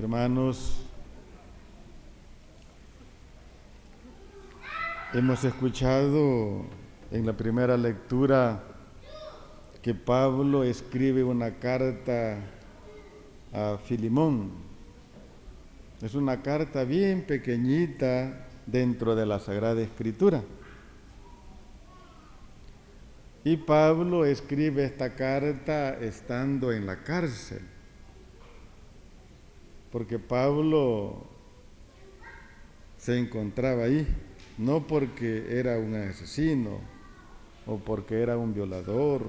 Hermanos, hemos escuchado en la primera lectura que Pablo escribe una carta a Filemón. Es una carta bien pequeñita dentro de la Sagrada Escritura. Y Pablo escribe esta carta estando en la cárcel, porque Pablo se encontraba ahí, no porque era un asesino, o porque era un violador,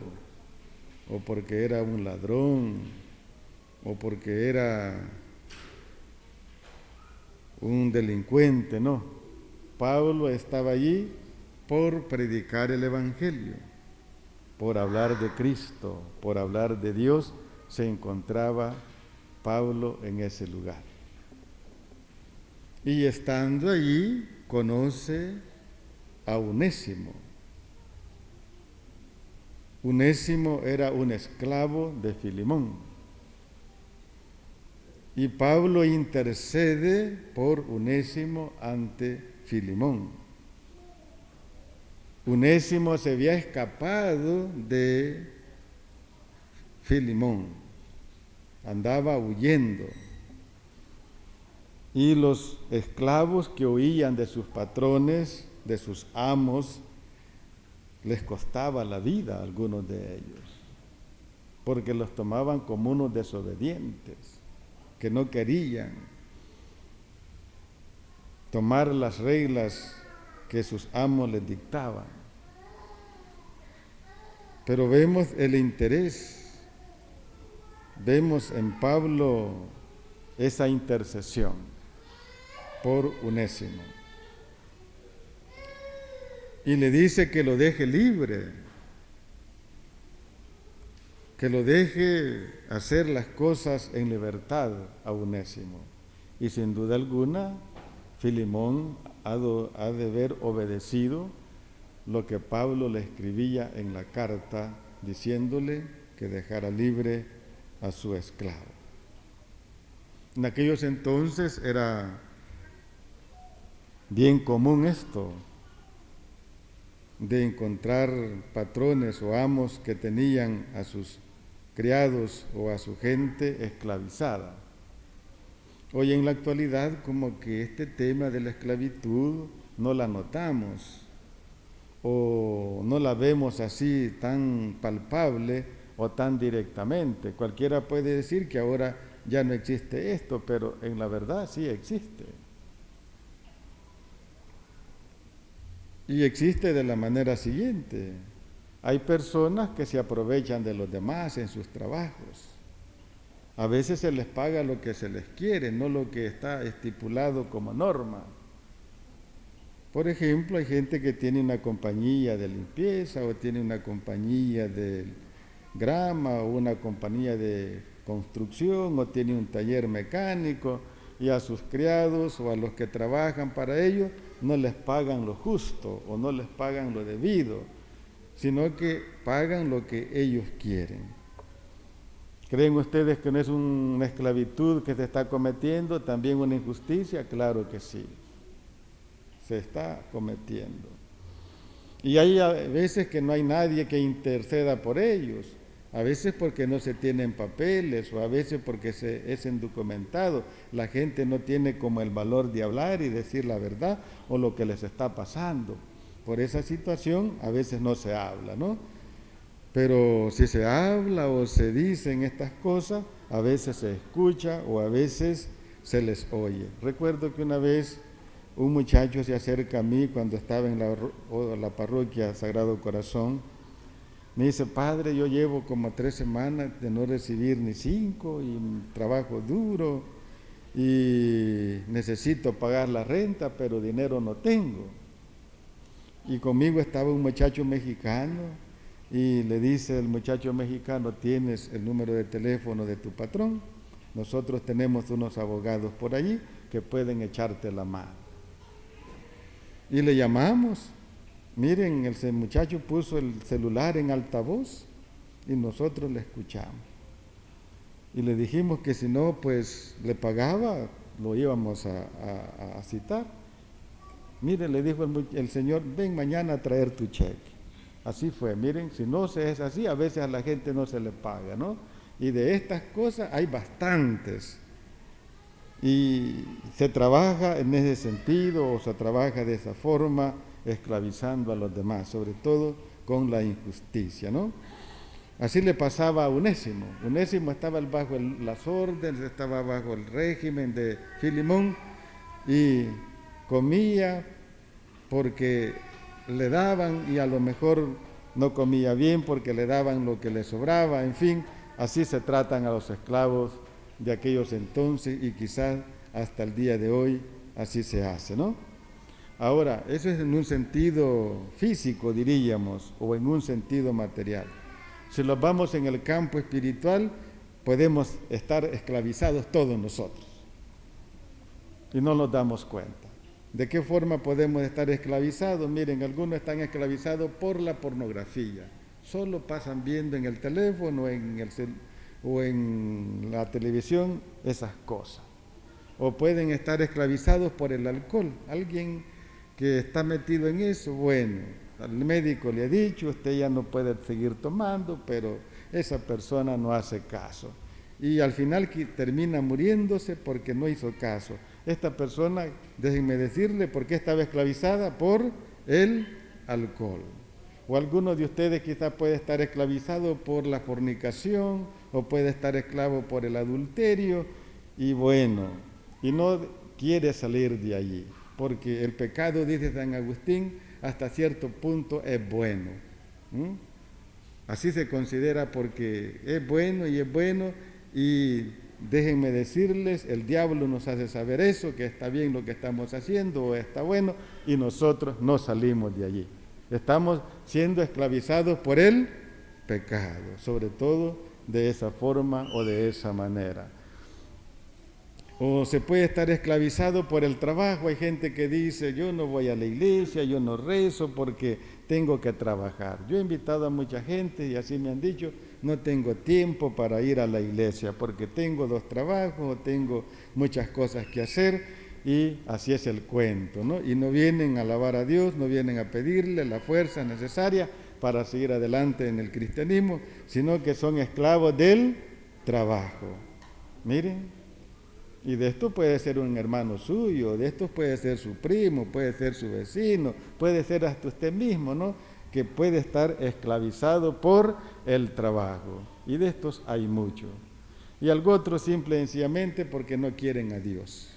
o porque era un ladrón, o porque era un delincuente, no. Pablo estaba allí por predicar el Evangelio, por hablar de Cristo, por hablar de Dios. Se encontraba Pablo en ese lugar. Y estando allí, conoce a Onésimo. Onésimo era un esclavo de Filemón. Y Pablo intercede por Onésimo ante Filemón. Onésimo se había escapado de Filemón, andaba huyendo. Y los esclavos que huían de sus patrones, de sus amos, les costaba la vida a algunos de ellos, porque los tomaban como unos desobedientes, que no querían tomar las reglas que sus amos les dictaban. Pero vemos el interés, vemos en Pablo esa intercesión por Onésimo. Y le dice que lo deje libre, que lo deje hacer las cosas en libertad a Onésimo. Y sin duda alguna, Filemón ha de haber obedecido lo que Pablo le escribía en la carta, diciéndole que dejara libre a su esclavo. En aquellos entonces era bien común esto, de encontrar patrones o amos que tenían a sus criados o a su gente esclavizada. Hoy en la actualidad como que este tema de la esclavitud no la notamos o no la vemos así tan palpable o tan directamente. Cualquiera puede decir que ahora ya no existe esto, pero en la verdad sí existe. Y existe de la manera siguiente. Hay personas que se aprovechan de los demás en sus trabajos. A veces se les paga lo que se les quiere, no lo que está estipulado como norma. Por ejemplo, hay gente que tiene una compañía de limpieza o tiene una compañía de grama o una compañía de construcción o tiene un taller mecánico y a sus criados o a los que trabajan para ellos no les pagan lo justo o no les pagan lo debido, sino que pagan lo que ellos quieren. ¿Creen ustedes que no es una esclavitud que se está cometiendo, también una injusticia? Claro que sí, se está cometiendo. Y hay a veces que no hay nadie que interceda por ellos, a veces porque no se tienen papeles o a veces porque es indocumentado. La gente no tiene como el valor de hablar y decir la verdad o lo que les está pasando. Por esa situación a veces no se habla, ¿no? Pero si se habla o se dicen estas cosas, a veces se escucha o a veces se les oye. Recuerdo que una vez un muchacho se acerca a mí cuando estaba en la parroquia Sagrado Corazón. Me dice: padre, yo llevo como 3 semanas de no recibir ni 5 y trabajo duro y necesito pagar la renta, pero dinero no tengo. Y conmigo estaba un muchacho mexicano y le dice el muchacho mexicano: ¿tienes el número de teléfono de tu patrón? Nosotros tenemos unos abogados por allí que pueden echarte la mano. Y le llamamos. Miren, el muchacho puso el celular en altavoz y nosotros le escuchamos. y le dijimos que si no, pues le pagaba, lo íbamos a citar. Mire, le dijo el Señor, ven mañana a traer tu cheque. Así fue, miren, si no se es así, a veces a la gente no se le paga, ¿no? Y de estas cosas hay bastantes. Y se trabaja en ese sentido, o se trabaja de esa forma, esclavizando a los demás, sobre todo con la injusticia, ¿no? Así le pasaba a Onésimo. Onésimo estaba bajo las órdenes, estaba bajo el régimen de Filemón y comía porque le daban y a lo mejor no comía bien porque le daban lo que le sobraba, en fin, así se tratan a los esclavos de aquellos entonces y quizás hasta el día de hoy así se hace, ¿no? Ahora, eso es en un sentido físico, diríamos, o en un sentido material. Si los vamos en el campo espiritual, podemos estar esclavizados todos nosotros y no nos damos cuenta. ¿De qué forma podemos estar esclavizados? Miren, algunos están esclavizados por la pornografía. Solo pasan viendo en el teléfono o en la televisión esas cosas. O pueden estar esclavizados por el alcohol. Alguien que está metido en eso, bueno, al médico le ha dicho, usted ya no puede seguir tomando, pero esa persona no hace caso. Y al final termina muriéndose porque no hizo caso. Esta persona, déjenme decirle, ¿por qué estaba esclavizada? Por el alcohol. O alguno de ustedes quizás puede estar esclavizado por la fornicación, o puede estar esclavo por el adulterio, y bueno, y no quiere salir de allí, porque el pecado, dice San Agustín, hasta cierto punto es bueno. Así se considera porque es bueno, y déjenme decirles, el diablo nos hace saber eso, que está bien lo que estamos haciendo, o está bueno, y nosotros no salimos de allí. Estamos siendo esclavizados por el pecado, sobre todo de esa forma o de esa manera. O se puede estar esclavizado por el trabajo. Hay gente que dice, yo no voy a la iglesia, yo no rezo porque tengo que trabajar. Yo he invitado a mucha gente y así me han dicho, no tengo tiempo para ir a la iglesia porque tengo 2 trabajos o tengo muchas cosas que hacer, y así es el cuento, ¿no? Y no vienen a alabar a Dios, no vienen a pedirle la fuerza necesaria para seguir adelante en el cristianismo, sino que son esclavos del trabajo. Miren. Y de esto puede ser un hermano suyo, de esto puede ser su primo, puede ser su vecino, puede ser hasta usted mismo, ¿no? Que puede estar esclavizado por el trabajo. Y de estos hay muchos. Y algo otro simple y sencillamente porque no quieren a Dios.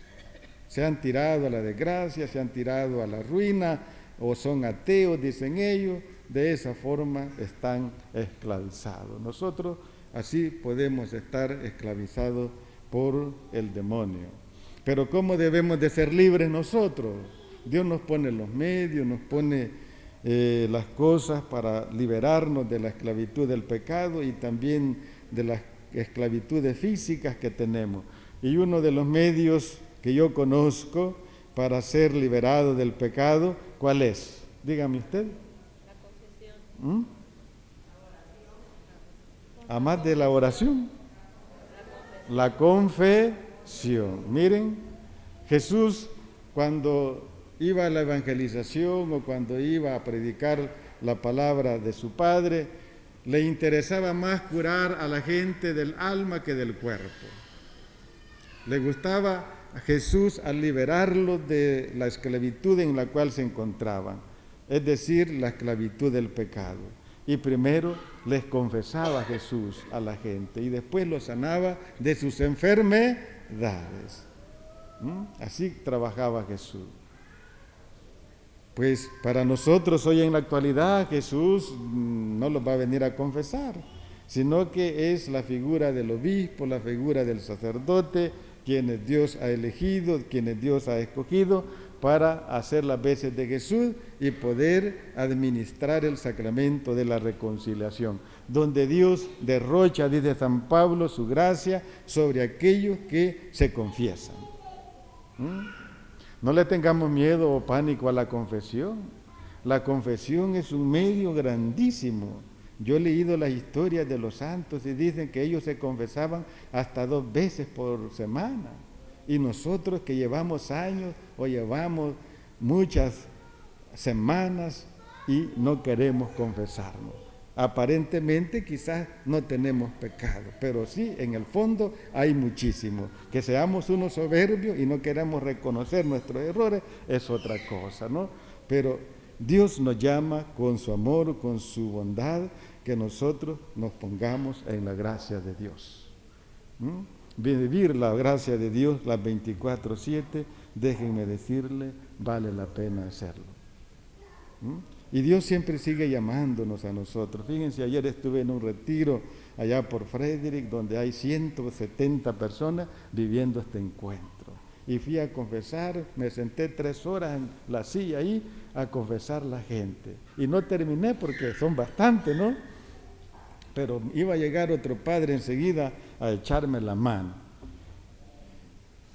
Se han tirado a la desgracia, se han tirado a la ruina, o son ateos, dicen ellos. De esa forma están esclavizados. Nosotros así podemos estar esclavizados por el demonio. Pero ¿cómo debemos de ser libres nosotros? Dios nos pone los medios, nos pone las cosas para liberarnos de la esclavitud del pecado y también de las esclavitudes físicas que tenemos. Y uno de los medios que yo conozco para ser liberado del pecado, ¿cuál es? Dígame usted. La confesión. ¿A más de la oración? La confesión. Miren, Jesús cuando iba a la evangelización o cuando iba a predicar la palabra de su Padre, le interesaba más curar a la gente del alma que del cuerpo. Le gustaba a Jesús al liberarlos de la esclavitud en la cual se encontraban, es decir, la esclavitud del pecado. Y primero les confesaba Jesús a la gente y después los sanaba de sus enfermedades. Así trabajaba Jesús. Pues para nosotros hoy en la actualidad Jesús no los va a venir a confesar, sino que es la figura del obispo, la figura del sacerdote, quienes Dios ha elegido, quienes Dios ha escogido para hacer las veces de Jesús y poder administrar el sacramento de la reconciliación, donde Dios derrocha, dice San Pablo, su gracia sobre aquellos que se confiesan. No le tengamos miedo o pánico a la confesión. La confesión es un medio grandísimo Yo he leído las historias de los santos y dicen que ellos se confesaban hasta 2 veces por semana. Y nosotros que llevamos años o llevamos muchas semanas y no queremos confesarnos. Aparentemente quizás no tenemos pecado, pero sí, en el fondo hay muchísimo. Que seamos unos soberbios y no queramos reconocer nuestros errores es otra cosa, ¿no? Pero Dios nos llama con su amor, con su bondad, que nosotros nos pongamos en la gracia de Dios. Vivir la gracia de Dios las 24/7, déjenme decirle, vale la pena hacerlo. Y Dios siempre sigue llamándonos a nosotros. Fíjense, ayer estuve en un retiro allá por Frederick, donde hay 170 personas viviendo este encuentro. Y fui a confesar, me senté 3 horas en la silla ahí a confesar la gente. Y no terminé porque son bastantes, ¿no? Pero iba a llegar otro padre enseguida a echarme la mano.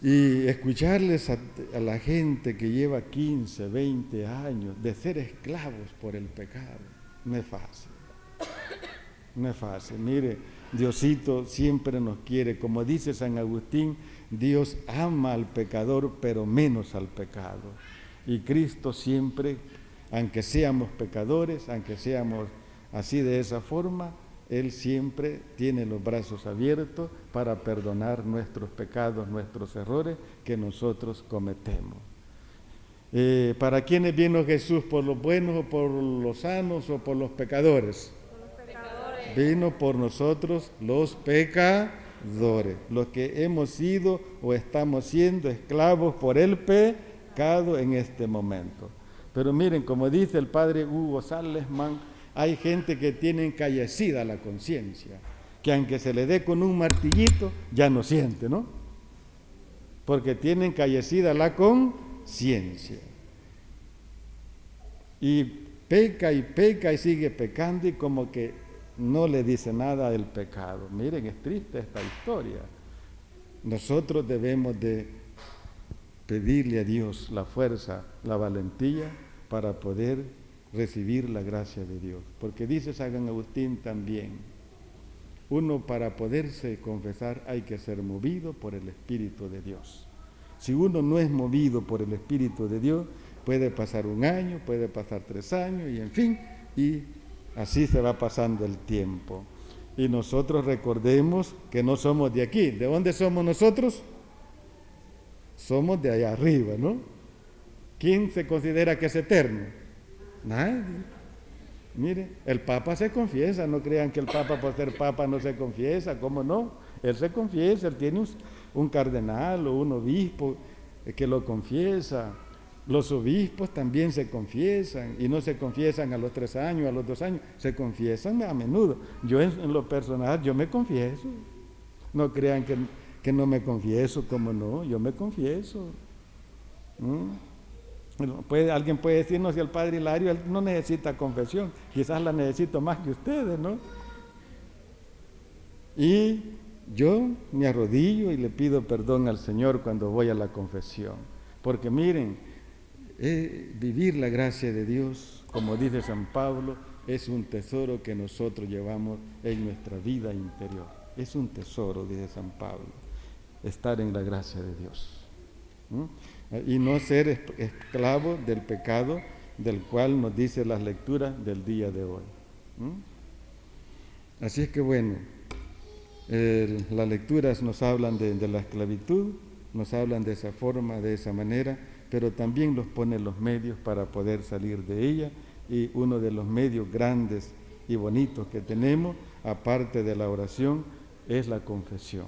Y escucharles a la gente que lleva 15, 20 años de ser esclavos por el pecado, no es fácil. No es fácil. Mire, Diosito siempre nos quiere. Como dice San Agustín, Dios ama al pecador, pero menos al pecado. Y Cristo siempre, aunque seamos pecadores, aunque seamos así de esa forma, Él siempre tiene los brazos abiertos para perdonar nuestros pecados, nuestros errores que nosotros cometemos. ¿Para quiénes vino Jesús? ¿Por los buenos o por los sanos o por los pecadores? Por los pecadores. Vino por nosotros los pecadores, los que hemos sido o estamos siendo esclavos por el pecado en este momento. Pero miren, como dice el padre Hugo Salesman, hay gente que tiene encallecida la conciencia, que aunque se le dé con un martillito, ya no siente, ¿no? Porque tiene encallecida la conciencia. Y peca y sigue pecando y como que no le dice nada del pecado. Miren, es triste esta historia. Nosotros debemos de pedirle a Dios la fuerza, la valentía para poder recibir la gracia de Dios. Porque dice San Agustín también, uno para poderse confesar hay que ser movido por el Espíritu de Dios. Si uno no es movido por el Espíritu de Dios, puede pasar 1 año, puede pasar 3 años y en fin, y así se va pasando el tiempo. Y nosotros recordemos que no somos de aquí. ¿De dónde somos nosotros? Somos de allá arriba, ¿no? ¿Quién se considera que es eterno? Nadie. Mire, el Papa se confiesa, no crean que el Papa por ser Papa no se confiesa, ¿cómo no? Él se confiesa, él tiene un cardenal o un obispo que lo confiesa. Los obispos también se confiesan y no se confiesan a los 3 años, a los 2 años, se confiesan a menudo. Yo en lo personal, yo me confieso. No crean que no me confieso, ¿cómo no? Yo me confieso. Alguien puede decirnos, si el padre Hilario él no necesita confesión, quizás la necesito más que ustedes, ¿no? Y yo me arrodillo y le pido perdón al Señor cuando voy a la confesión, porque miren, vivir la gracia de Dios, como dice San Pablo, es un tesoro que nosotros llevamos en nuestra vida interior. Es un tesoro, dice San Pablo, estar en la gracia de Dios. Y no ser esclavo del pecado del cual nos dice las lecturas del día de hoy. Así es que bueno, las lecturas nos hablan de la esclavitud, nos hablan de esa forma, de esa manera, pero también nos pone los medios para poder salir de ella, y uno de los medios grandes y bonitos que tenemos, aparte de la oración, es la confesión.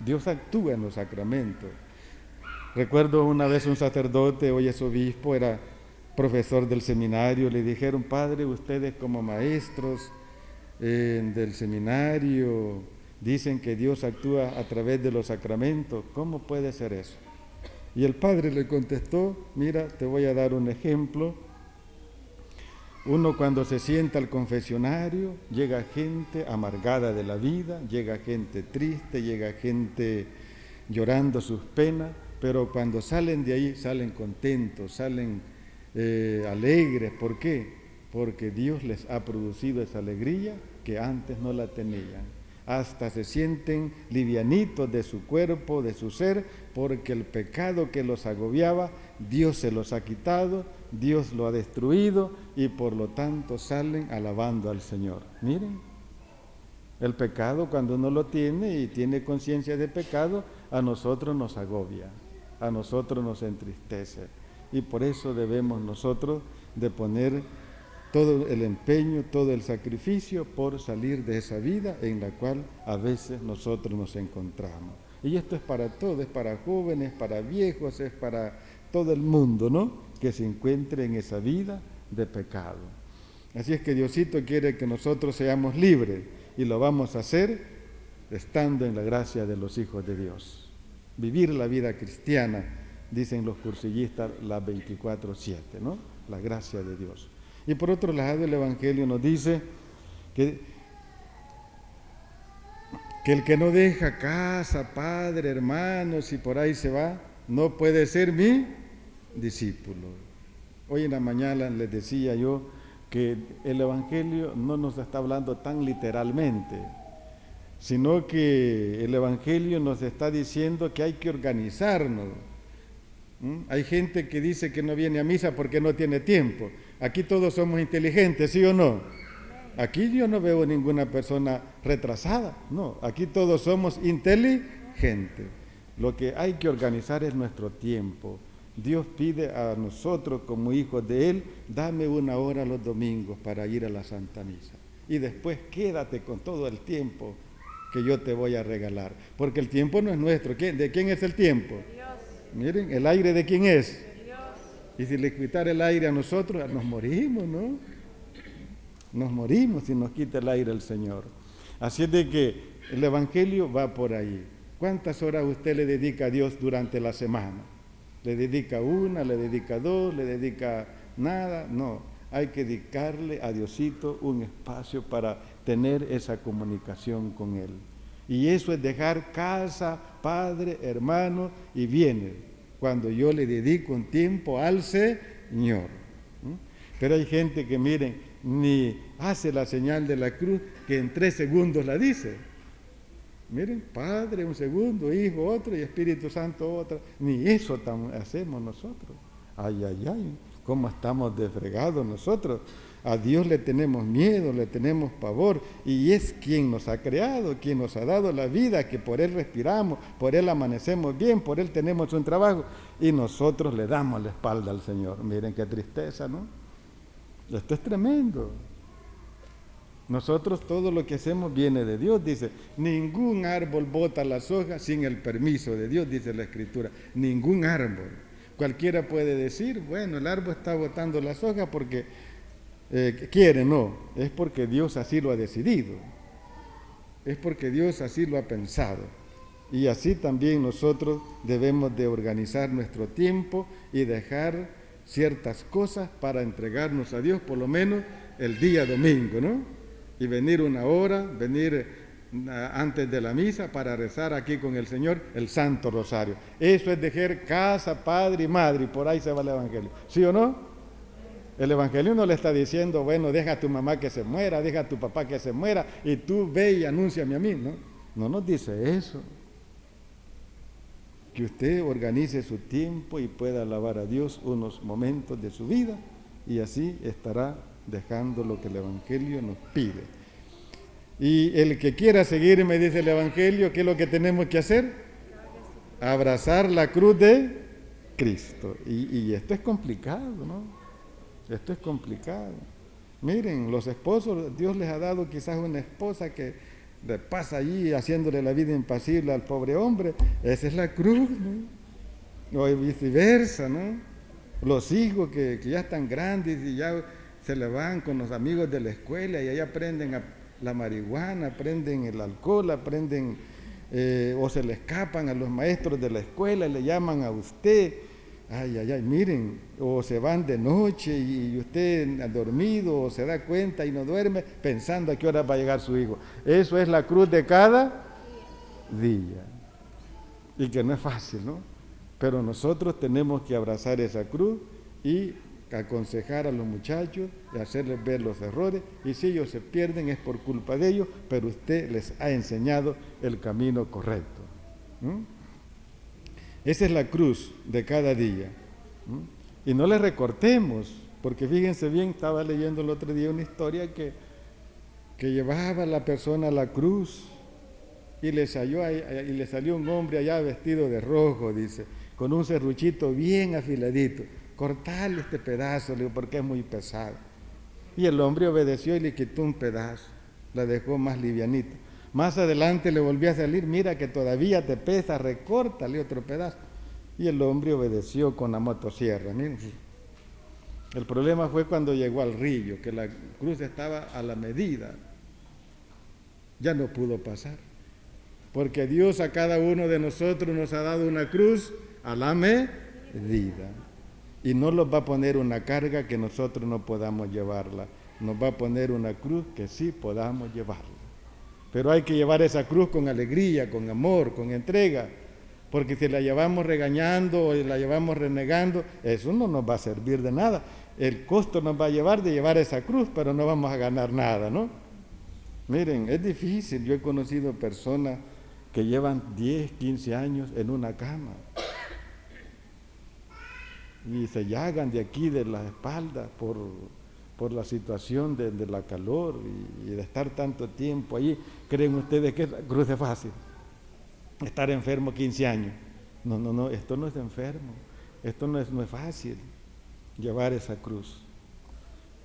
Dios actúa en los sacramentos. Recuerdo una vez un sacerdote, hoy es obispo, era profesor del seminario, le dijeron, padre, ustedes como maestros del seminario dicen que Dios actúa a través de los sacramentos, ¿cómo puede ser eso? Y el padre le contestó, mira, te voy a dar un ejemplo. Uno cuando se sienta al confesionario, llega gente amargada de la vida, llega gente triste, llega gente llorando sus penas, pero cuando salen de ahí, salen contentos, salen alegres. ¿Por qué? porque Dios les ha producido esa alegría que antes no la tenían. Hasta se sienten livianitos de su cuerpo, de su ser, porque el pecado que los agobiaba, Dios se los ha quitado, Dios lo ha destruido y por lo tanto salen alabando al Señor. Miren, el pecado cuando uno lo tiene y tiene conciencia de pecado, a nosotros nos agobia, a nosotros nos entristece. Y por eso debemos nosotros de poner todo el empeño, todo el sacrificio por salir de esa vida en la cual a veces nosotros nos encontramos. Y esto es para todos, es para jóvenes, para viejos, es para todo el mundo, ¿no? Que se encuentre en esa vida de pecado. Así es que Diosito quiere que nosotros seamos libres y lo vamos a hacer estando en la gracia de los hijos de Dios. Vivir la vida cristiana, dicen los cursillistas, la 24/7, ¿no? La gracia de Dios. Y por otro lado, el Evangelio nos dice que el que no deja casa, padre, hermanos y por ahí se va, no puede ser mi discípulo. Hoy en la mañana les decía yo que el Evangelio no nos está hablando tan literalmente, sino que el Evangelio nos está diciendo que hay que organizarnos. Hay gente que dice que no viene a misa porque no tiene tiempo. Aquí todos somos inteligentes, ¿sí o no? Aquí yo no veo ninguna persona retrasada, no. Aquí todos somos inteligentes. Lo que hay que organizar es nuestro tiempo. Dios pide a nosotros como hijos de Él, dame 1 hora los domingos para ir a la Santa Misa. Y después quédate con todo el tiempo que yo te voy a regalar. Porque el tiempo no es nuestro. ¿De quién es el tiempo? Dios. Miren, ¿el aire de quién es? De Dios. Y si le quitara el aire a nosotros, nos morimos, ¿no? Nos morimos si nos quita el aire el Señor. Así es de que el Evangelio va por ahí. ¿Cuántas horas usted le dedica a Dios durante la semana? ¿Le dedica 1, le dedica 2, le dedica nada? No, hay que dedicarle a Diosito un espacio para tener esa comunicación con Él. Y eso es dejar casa, padre, hermano y bienes, cuando yo le dedico un tiempo al Señor. Pero hay gente que, miren, ni hace la señal de la cruz, que en 3 segundos la dice. Miren, Padre un segundo, Hijo otro y Espíritu Santo otro. Ni eso hacemos nosotros. Ay, ay, ay, cómo estamos desfregados nosotros. A Dios le tenemos miedo, le tenemos pavor, y es quien nos ha creado, quien nos ha dado la vida, que por Él respiramos, por Él amanecemos bien, por Él tenemos un trabajo, y nosotros le damos la espalda al Señor. Miren qué tristeza, ¿no? Esto es tremendo. Nosotros todo lo que hacemos viene de Dios, dice, ningún árbol bota las hojas sin el permiso de Dios, dice la Escritura, ningún árbol. Cualquiera puede decir, bueno, el árbol está botando las hojas porque quiere, no, es porque Dios así lo ha decidido, es porque Dios así lo ha pensado. Y así también nosotros debemos de organizar nuestro tiempo y dejar ciertas cosas para entregarnos a Dios, por lo menos el día domingo, ¿no? Y venir 1 hora, venir antes de la misa para rezar aquí con el Señor el Santo Rosario. Eso es dejar casa, padre y madre, y por ahí se va el Evangelio. ¿Sí o no? El Evangelio no le está diciendo, bueno, deja a tu mamá que se muera, deja a tu papá que se muera, y tú ve y anúnciame a mí, ¿no? No nos dice eso. Que usted organice su tiempo y pueda alabar a Dios unos momentos de su vida, y así estará dejando lo que el Evangelio nos pide. Y el que quiera seguirme, dice el Evangelio, ¿qué es lo que tenemos que hacer? Abrazar la cruz de Cristo. Y esto es complicado, ¿no? Esto es complicado. Miren, los esposos, Dios les ha dado quizás una esposa que le pasa allí haciéndole la vida impasible al pobre hombre. Esa es la cruz, ¿no? O viceversa, ¿no? Los hijos que ya están grandes y ya se le van con los amigos de la escuela y ahí aprenden la marihuana, aprenden el alcohol, aprenden o se le escapan a los maestros de la escuela y le llaman a usted. Ay, ay, ay, miren, o se van de noche y usted ha dormido o se da cuenta y no duerme pensando a qué hora va a llegar su hijo. Eso es la cruz de cada día. Y que no es fácil, ¿no? Pero nosotros tenemos que abrazar esa cruz y aconsejar a los muchachos y hacerles ver los errores, y si ellos se pierden es por culpa de ellos, pero usted les ha enseñado el camino correcto. Esa es la cruz de cada día. Y no le recortemos, porque fíjense bien, estaba leyendo el otro día una historia que llevaba a la persona a la cruz y le salió un hombre allá vestido de rojo, dice, con un serruchito bien afiladito. Cortarle este pedazo, le digo, porque es muy pesado. Y el hombre obedeció y le quitó un pedazo, la dejó más livianita. Más adelante le volvió a salir, mira que todavía te pesa, recórtale otro pedazo. Y el hombre obedeció con la motosierra. Miren. El problema fue cuando llegó al río, que la cruz estaba a la medida. Ya no pudo pasar, porque Dios a cada uno de nosotros nos ha dado una cruz a la medida. Y no nos va a poner una carga que nosotros no podamos llevarla. Nos va a poner una cruz que sí podamos llevarla. Pero hay que llevar esa cruz con alegría, con amor, con entrega. Porque si la llevamos regañando o la llevamos renegando, eso no nos va a servir de nada. El costo nos va a llevar de llevar esa cruz, pero no vamos a ganar nada, ¿no? Miren, es difícil. Yo he conocido personas que llevan 10, 15 años en una cama. Y se llagan de aquí, de la espalda, por la situación de la calor y de estar tanto tiempo allí. ¿Creen ustedes que la cruz es fácil? Estar enfermo 15 años. No, esto no es enfermo. Esto no es fácil, llevar esa cruz.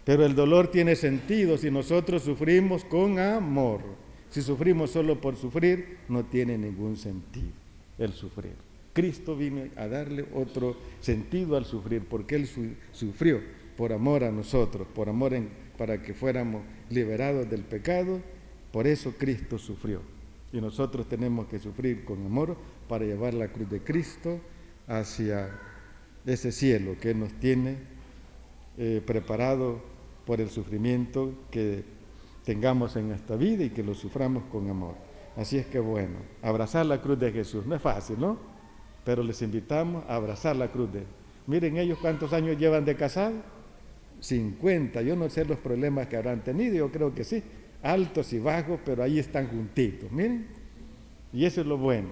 Pero el dolor tiene sentido si nosotros sufrimos con amor. Si sufrimos solo por sufrir, no tiene ningún sentido el sufrir. Cristo vino a darle otro sentido al sufrir, porque Él sufrió por amor a nosotros, por amor para que fuéramos liberados del pecado. Por eso Cristo sufrió. Y nosotros tenemos que sufrir con amor para llevar la cruz de Cristo hacia ese cielo que Él nos tiene preparado por el sufrimiento que tengamos en esta vida y que lo suframos con amor. Así es que bueno, abrazar la cruz de Jesús no es fácil, ¿no? Pero les invitamos a abrazar la cruz de Él. Miren ellos cuántos años llevan de casado, 50, yo no sé los problemas que habrán tenido, yo creo que sí, altos y bajos, pero ahí están juntitos, miren, y eso es lo bueno.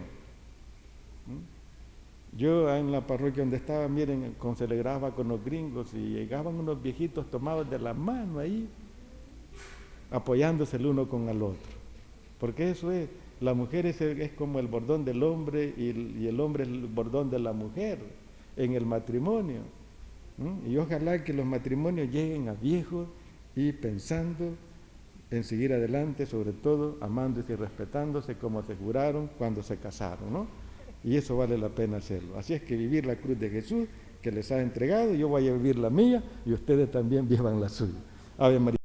Yo en la parroquia donde estaba, miren, celebraba con los gringos y llegaban unos viejitos tomados de la mano ahí, apoyándose el uno con el otro, porque eso es, la mujer es como el bordón del hombre y el hombre es el bordón de la mujer en el matrimonio. Y ojalá que los matrimonios lleguen a viejos y pensando en seguir adelante, sobre todo amándose y respetándose como se juraron cuando se casaron, ¿no? Y eso vale la pena hacerlo. Así es que vivir la cruz de Jesús que les ha entregado, yo voy a vivir la mía y ustedes también vivan la suya. Ave María.